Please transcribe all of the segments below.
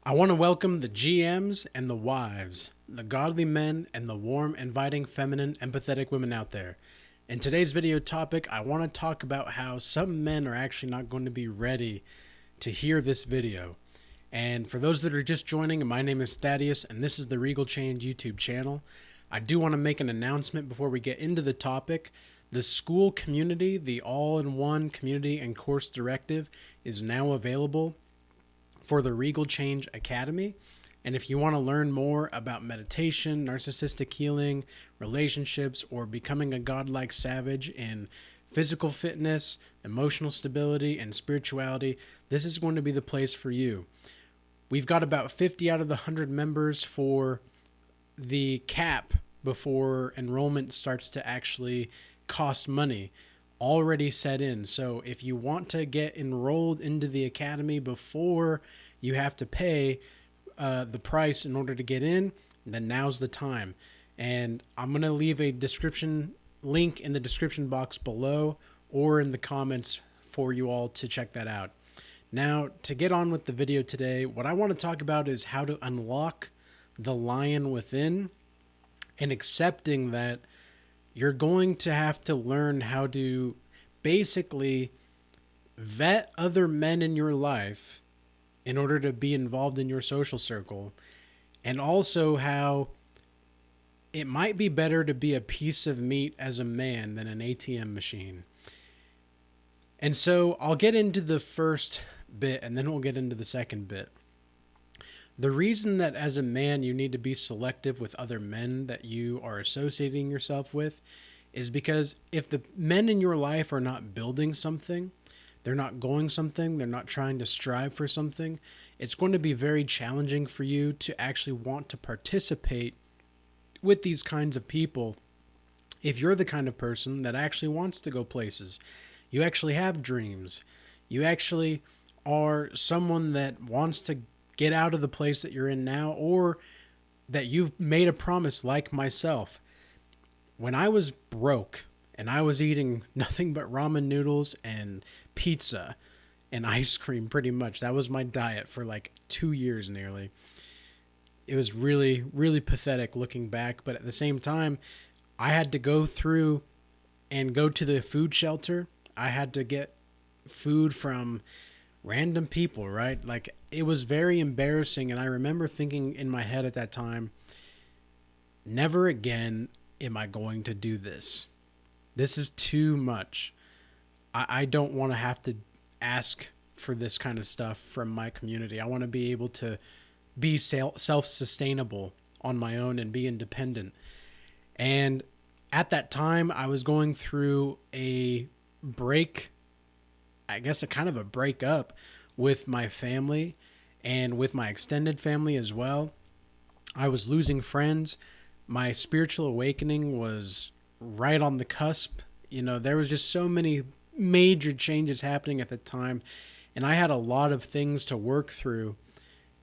I want to welcome the GMs and the wives, the godly men and the warm, inviting, feminine, empathetic women out there. In today's video topic, I want to talk about how some men are actually not going to be ready to hear this video. And for those that are just joining, my name is Thaddeus, and this is the Regal Change YouTube channel. I do want to make an announcement before we get into the topic. The school community, the all-in-one community and course directive, is now available for the Regal Change Academy. And if you want to learn more about meditation, narcissistic healing, relationships, or becoming a godlike savage in physical fitness, emotional stability, and spirituality, this is going to be the place for you. We've got about 50 out of the 100 members for the cap before enrollment starts to actually cost money already set in. So if you want to get enrolled into the academy before you have to pay the price in order to get in, then now's the time. And I'm going to leave a description link in the description box below or in the comments for you all to check that out. Now, to get on with the video today, what I want to talk about is how to unlock the lion within, and accepting that you're going to have to learn how to basically vet other men in your life in order to be involved in your social circle, and also how it might be better to be a piece of meat as a man than an ATM machine. And so I'll get into the first bit and then we'll get into the second bit. The reason that as a man you need to be selective with other men that you are associating yourself with is because if the men in your life are not building something, they're not going something, they're not trying to strive for something, it's going to be very challenging for you to actually want to participate with these kinds of people if you're the kind of person that actually wants to go places. You actually have dreams. You actually are someone that wants to get out of the place that you're in now, or that you've made a promise like myself. When I was broke and I was eating nothing but ramen noodles and pizza and ice cream pretty much, that was my diet for like 2 years nearly. It was really, really pathetic looking back, but at the same time, I had to go through and go to the food shelter. I had to get food from random people, right? Like, it was very embarrassing, and I remember thinking in my head at that time, never again am I going to do this. This is too much. I don't want to have to ask for this kind of stuff from my community. I want to be able to be self-sustainable on my own and be independent. And at that time, I was going through a break, I guess a kind of a breakup with my family and with my extended family as well. I was losing friends. My spiritual awakening was right on the cusp. You know, there was just so many major changes happening at the time, and I had a lot of things to work through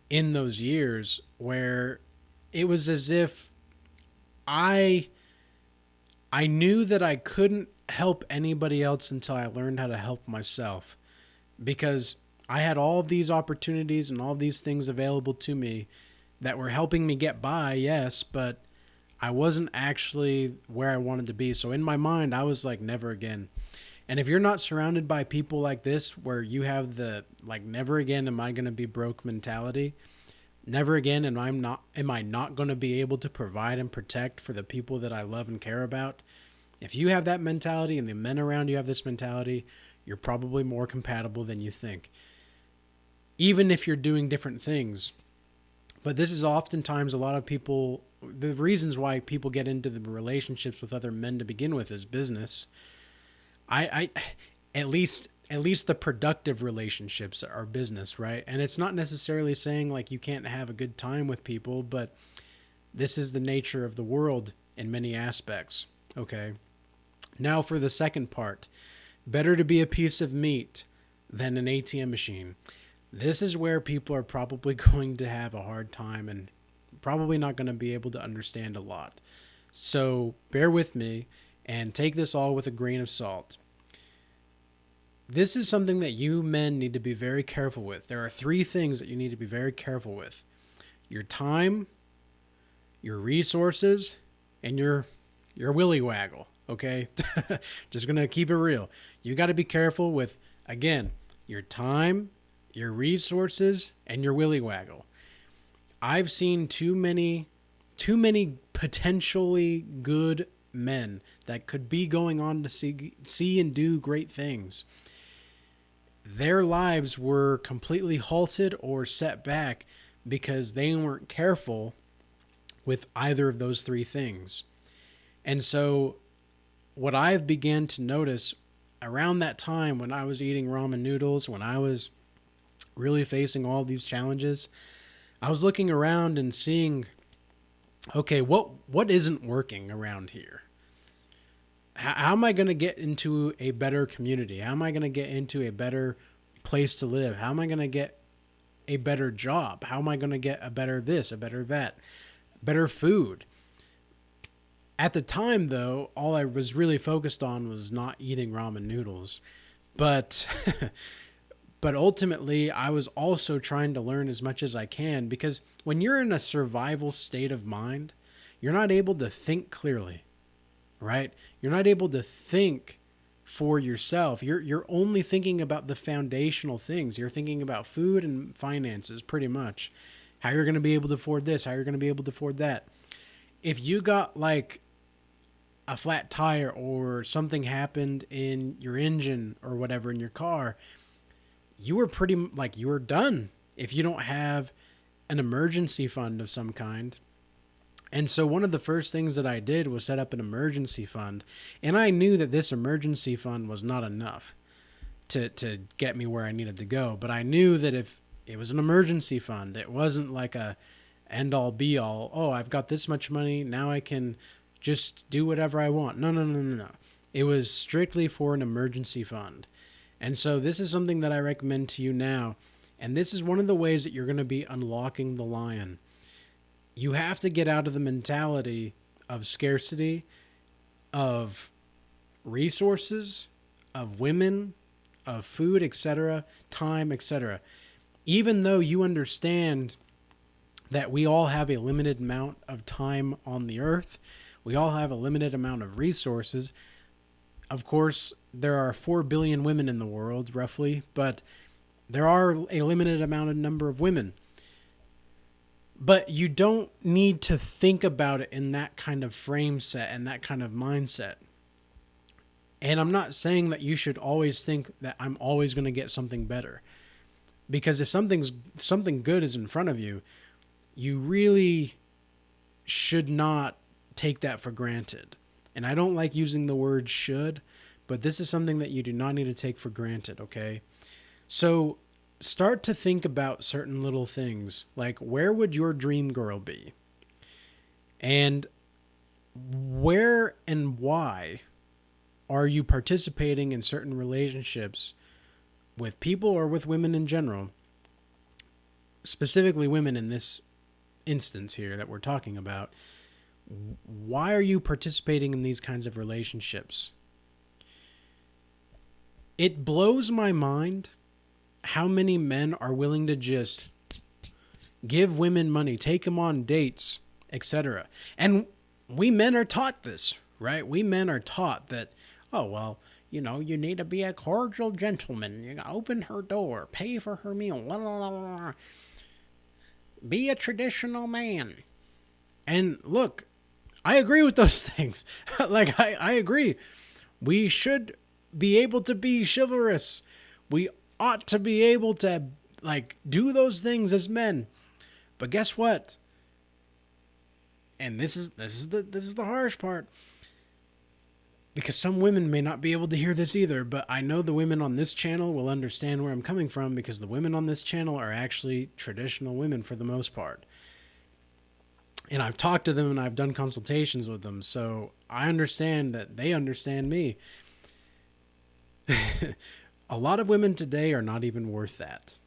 in those years where it was as if I knew that I couldn't help anybody else until I learned how to help myself, because I had all of these opportunities and all these things available to me that were helping me get by, yes, but I wasn't actually where I wanted to be. So in my mind, I was like, never again. And if you're not surrounded by people like this, where you have the, like, never again am I going to be broke mentality, never again am I not going to be able to provide and protect for the people that I love and care about. If you have that mentality and the men around you have this mentality, you're probably more compatible than you think, even if you're doing different things. But this is oftentimes a lot of people, the reasons why people get into the relationships with other men to begin with is business. I at least the productive relationships are business, right? And it's not necessarily saying like you can't have a good time with people, but this is the nature of the world in many aspects. Okay. Now for the second part, better to be a piece of meat than an ATM machine. This is where people are probably going to have a hard time and probably not going to be able to understand a lot. So bear with me and take this all with a grain of salt. This is something that you men need to be very careful with. There are three things that you need to be very careful with: your time, your resources, and your willy waggle. Okay, just gonna keep it real. You got to be careful with, again, your time, your resources, and your willy waggle. I've seen too many potentially good men that could be going on to see and do great things. Their lives were completely halted or set back because they weren't careful with either of those three things. And so what I've began to notice around that time, when I was eating ramen noodles, when I was really facing all these challenges, I was looking around and seeing, okay, what isn't working around here? How am I going to get into a better community? How am I going to get into a better place to live? How am I going to get a better job? How am I going to get a better this, a better that, better food? At the time, though, all I was really focused on was not eating ramen noodles. But but ultimately, I was also trying to learn as much as I can, because when you're in a survival state of mind, you're not able to think clearly, right? You're not able to think for yourself. You're only thinking about the foundational things. You're thinking about food and finances, pretty much. How you're going to be able to afford this, how you're going to be able to afford that. If you got like a flat tire or something happened in your engine or whatever in your car, you were you were done if you don't have an emergency fund of some kind. And so one of the first things that I did was set up an emergency fund. And I knew that this emergency fund was not enough to get me where I needed to go. But I knew that if it was an emergency fund, it wasn't like a end all be all. Oh, I've got this much money, now I can just do whatever I want. No. It was strictly for an emergency fund. And so this is something that I recommend to you now. And this is one of the ways that you're going to be unlocking the lion. You have to get out of the mentality of scarcity, of resources, of women, of food, etc., time, etc. Even though you understand that we all have a limited amount of time on the earth, we all have a limited amount of resources. Of course, there are 4 billion women in the world, roughly, but there are a limited amount of number of women. But you don't need to think about it in that kind of frame set and that kind of mindset. And I'm not saying that you should always think that I'm always going to get something better. Because if something good is in front of you, you really should not take that for granted. And I don't like using the word should, but this is something that you do not need to take for granted, okay? So start to think about certain little things, like where would your dream girl be? And where and why are you participating in certain relationships with people or with women in general? Specifically women in this instance here that we're talking about. Why are you participating in these kinds of relationships? It blows my mind how many men are willing to just give women money, take them on dates, etc. And we men are taught this, right? We men are taught that, oh, well, you know, you need to be a cordial gentleman. You open her door, pay for her meal, blah, blah, blah, blah. Be a traditional man. And look, I agree with those things. Like, I agree. We should be able to be chivalrous. We ought to be able to, like, do those things as men. But guess what? And this is the harsh part. Because some women may not be able to hear this either, but I know the women on this channel will understand where I'm coming from, because the women on this channel are actually traditional women for the most part. And I've talked to them and I've done consultations with them, so I understand that they understand me. A lot of women today are not even worth that.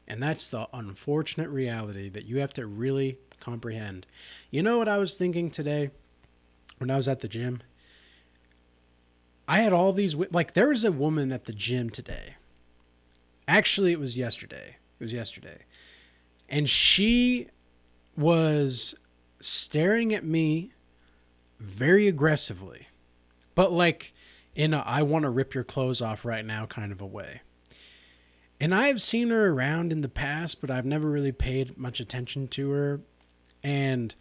And that's the unfortunate reality that you have to really comprehend. You know what I was thinking today when I was at the gym? I had all these, like, there was a woman at the gym today. Actually, it was yesterday. And she was staring at me very aggressively, but like in a I want to rip your clothes off right now kind of a way. And I've seen her around in the past, but I've never really paid much attention to her. And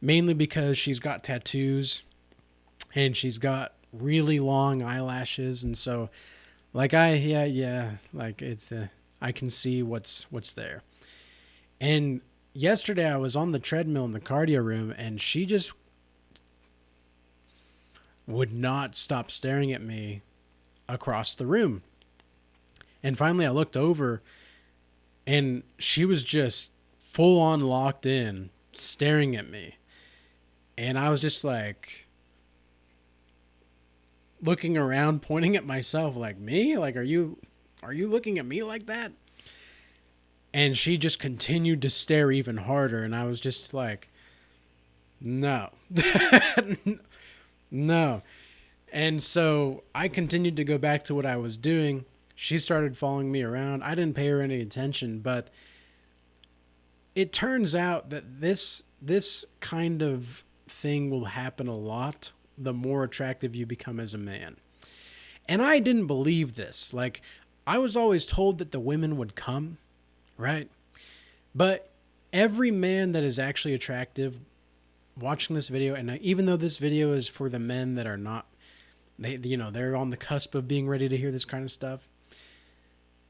mainly because she's got tattoos and she's got really long eyelashes. And so like like it's, I can see what's there. And yesterday I was on the treadmill in the cardio room and she just would not stop staring at me across the room. And finally I looked over and she was just full on locked in, staring at me. And I was just like looking around, pointing at myself like, me? Like, are you looking at me like that? And she just continued to stare even harder. And I was just like, no, no. And so I continued to go back to what I was doing. She started following me around. I didn't pay her any attention, but it turns out that this kind of thing will happen a lot the more attractive you become as a man. And I didn't believe this. Like, I was always told that the women would come, right? But every man that is actually attractive watching this video, and even though this video is for the men that are not, they're on the cusp of being ready to hear this kind of stuff,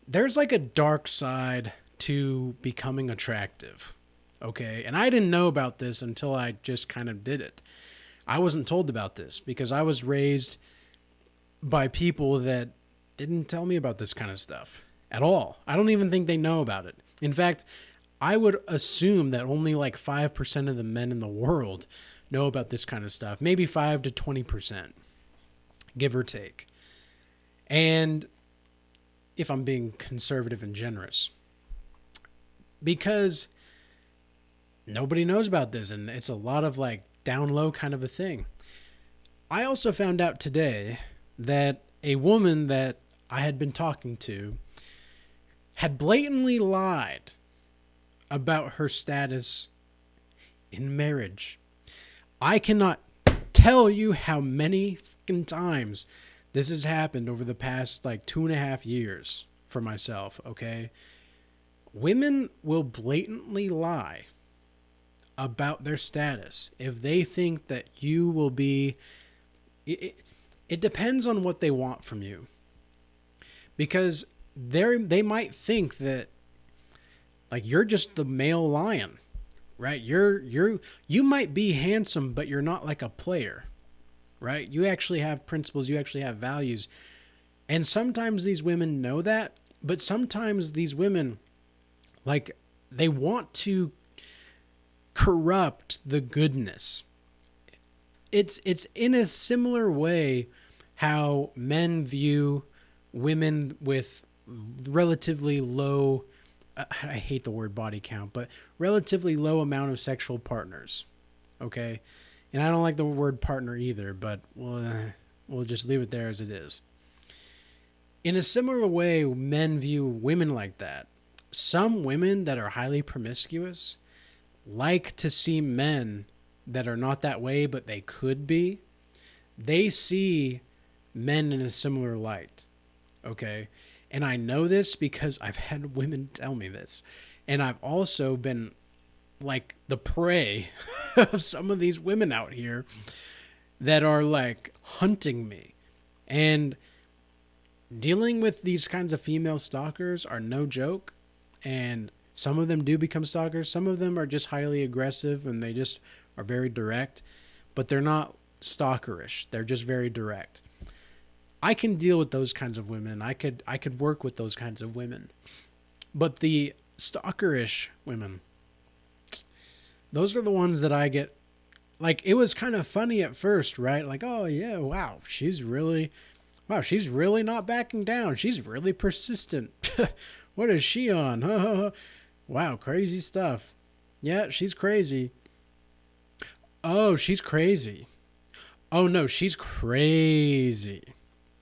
there's like a dark side to becoming attractive, okay? And I didn't know about this until I just kind of did it. I wasn't told about this because I was raised by people that didn't tell me about this kind of stuff at all. I don't even think they know about it. In fact, I would assume that only like 5% of the men in the world know about this kind of stuff. Maybe 5 to 20%, give or take. And if I'm being conservative and generous, because nobody knows about this and it's a lot of like down low kind of a thing. I also found out today that a woman that I had been talking to had blatantly lied about her status in marriage. I cannot tell you how many fucking times this has happened over the past like 2.5 years for myself, okay? Women will blatantly lie about their status if they think that you will be... It depends on what they want from you. Because they might think that like you're just the male lion, right? You might be handsome, but you're not like a player, right? You actually have principles, you actually have values. And sometimes these women know that, but sometimes these women, like, they want to corrupt the goodness. It's in a similar way how men view women with relatively low, I hate the word body count, but relatively low amount of sexual partners, okay? And I don't like the word partner either, but we'll just leave it there as it is. In a similar way, men view women like that. Some women that are highly promiscuous like to see men that are not that way, but they could be. They see men in a similar light, okay? And I know this because I've had women tell me this. And I've also been like the prey of some of these women out here that are like hunting me. And dealing with these kinds of female stalkers are no joke. And some of them do become stalkers. Some of them are just highly aggressive and they just are very direct. But they're not stalkerish. They're just very direct. I can deal with those kinds of women. I could work with those kinds of women. But the stalkerish women, those are the ones that I get, like, it was kind of funny at first, right? Like, oh yeah, wow, she's really not backing down. She's really persistent. What is she on? Wow, crazy stuff. Yeah, she's crazy. Oh, she's crazy. Oh no, she's crazy.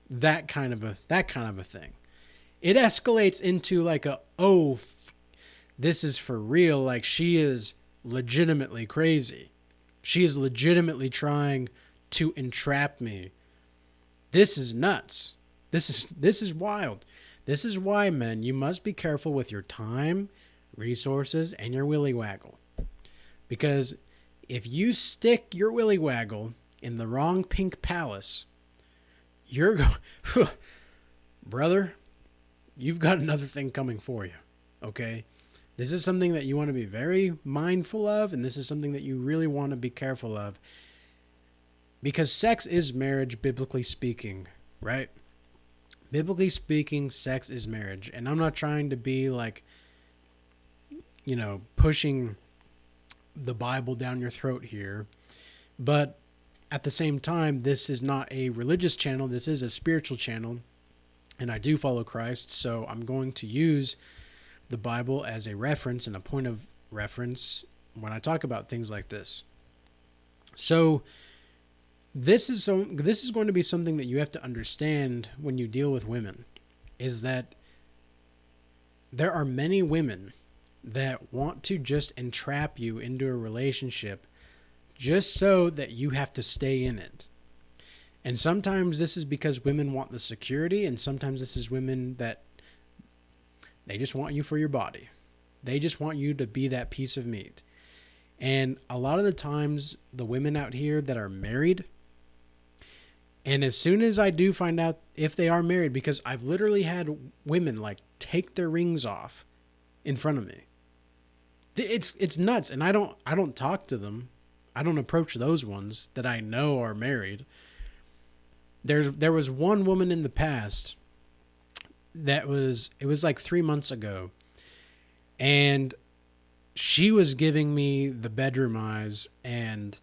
that kind of a thing. It escalates into like this is for real. Like, she is legitimately crazy. She is legitimately trying to entrap me. This is nuts. This is wild. This is why, men, you must be careful with your time, resources, and your willy waggle. Because if you stick your willy waggle in the wrong pink palace, you're going, brother, you've got another thing coming for you. Okay? This is something that you want to be very mindful of, and this is something that you really want to be careful of. Because sex is marriage, biblically speaking, right? Biblically speaking, sex is marriage. And I'm not trying to be like, pushing the Bible down your throat here. But at the same time, this is not a religious channel. This is a spiritual channel. And I do follow Christ. So I'm going to use the Bible as a reference and a point of reference when I talk about things like this. So this is going to be something that you have to understand when you deal with women, is that there are many women that want to just entrap you into a relationship just so that you have to stay in it. And sometimes this is because women want the security, and sometimes this is women that they just want you for your body. They just want you to be that piece of meat. And a lot of the times, the women out here that are married, and as soon as I do find out if they are married, because I've literally had women like take their rings off in front of me. It's nuts, and I don't talk to them. I don't approach those ones that I know are married. There was one woman in the past it was like 3 months ago, and she was giving me the bedroom eyes, and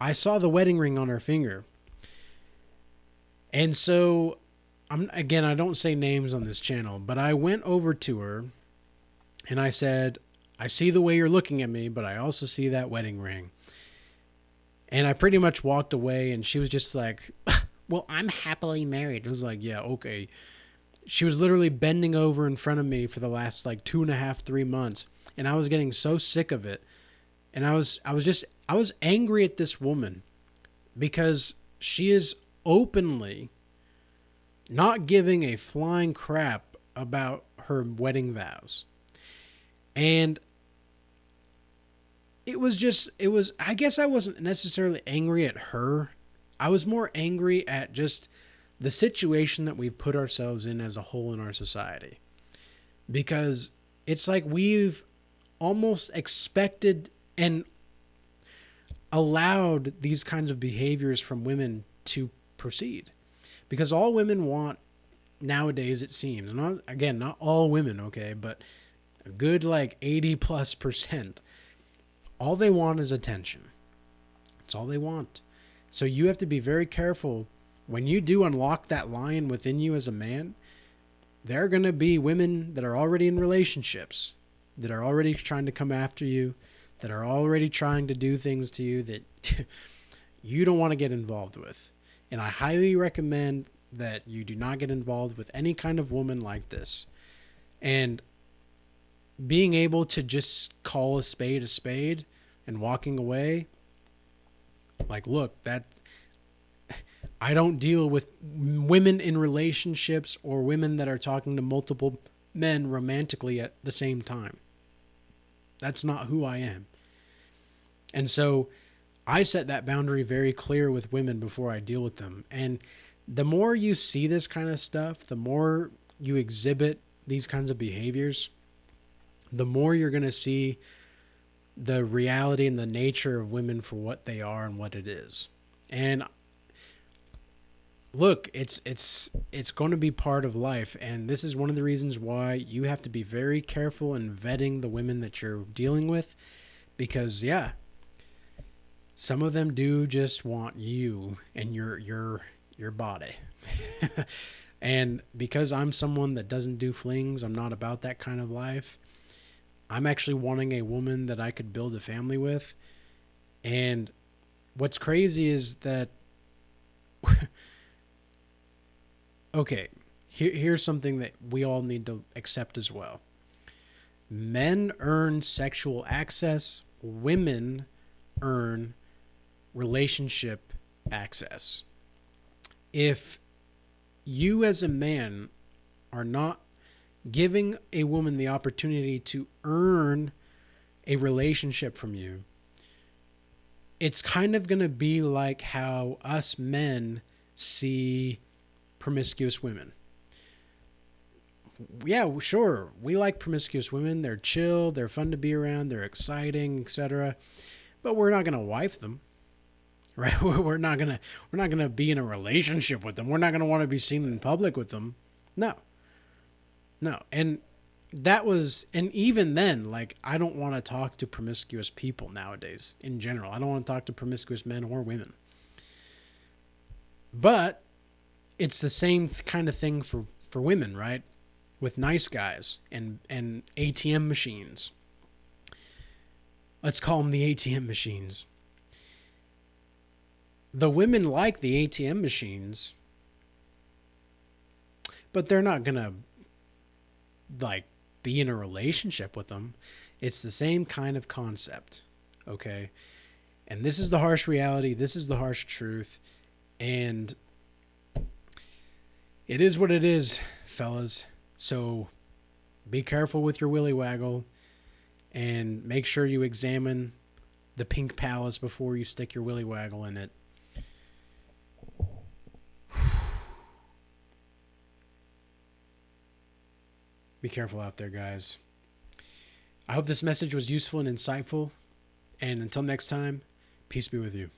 I saw the wedding ring on her finger. And so, I don't say names on this channel, but I went over to her and I said, I see the way you're looking at me, but I also see that wedding ring. And I pretty much walked away, and she was just like, well, I'm happily married. I was like, yeah, okay. She was literally bending over in front of me for the last like 2.5, 3 months. And I was getting so sick of it. And I was angry at this woman because she is openly not giving a flying crap about her wedding vows. And I guess I wasn't necessarily angry at her. I was more angry at just the situation that we've put ourselves in as a whole in our society. Because it's like we've almost expected and allowed these kinds of behaviors from women to proceed. Because all women want nowadays, it seems, not all women, okay, but a good like 80+%, all they want is attention. That's all they want. So you have to be very careful when you do unlock that lion within you as a man. There are going to be women that are already in relationships, that are already trying to come after you, that are already trying to do things to you that you don't want to get involved with. And I highly recommend that you do not get involved with any kind of woman like this. And being able to just call a spade and walking away, like, look, I don't deal with women in relationships or women that are talking to multiple men romantically at the same time. That's not who I am. And so I set that boundary very clear with women before I deal with them. And the more you see this kind of stuff, the more you exhibit these kinds of behaviors, the more you're going to see the reality and the nature of women for what they are and what it is. And look, it's going to be part of life. And this is one of the reasons why you have to be very careful in vetting the women that you're dealing with. Because, yeah, some of them do just want you and your body. And because I'm someone that doesn't do flings, I'm not about that kind of life. I'm actually wanting a woman that I could build a family with. And what's crazy is that Okay, here's something that we all need to accept as well. Men earn sexual access, women earn relationship access. If you as a man are not giving a woman the opportunity to earn a relationship from you, it's kind of going to be like how us men see promiscuous women. Yeah, sure, we like promiscuous women. They're chill, they're fun to be around, they're exciting, etc. But we're not going to wife them, right? We're not going to be in a relationship with them. We're not going to want to be seen in public with them. No. No. And even then, like, I don't want to talk to promiscuous people nowadays in general. I don't want to talk to promiscuous men or women. But it's the same kind of thing for women, right? With nice guys and ATM machines. Let's call them the ATM machines. The women like the ATM machines, but they're not going to, like, be in a relationship with them. It's the same kind of concept, okay? And this is the harsh reality. This is the harsh truth. And it is what it is, fellas. So be careful with your willy waggle and make sure you examine the pink palace before you stick your willy waggle in it. Be careful out there, guys. I hope this message was useful and insightful. And until next time, peace be with you.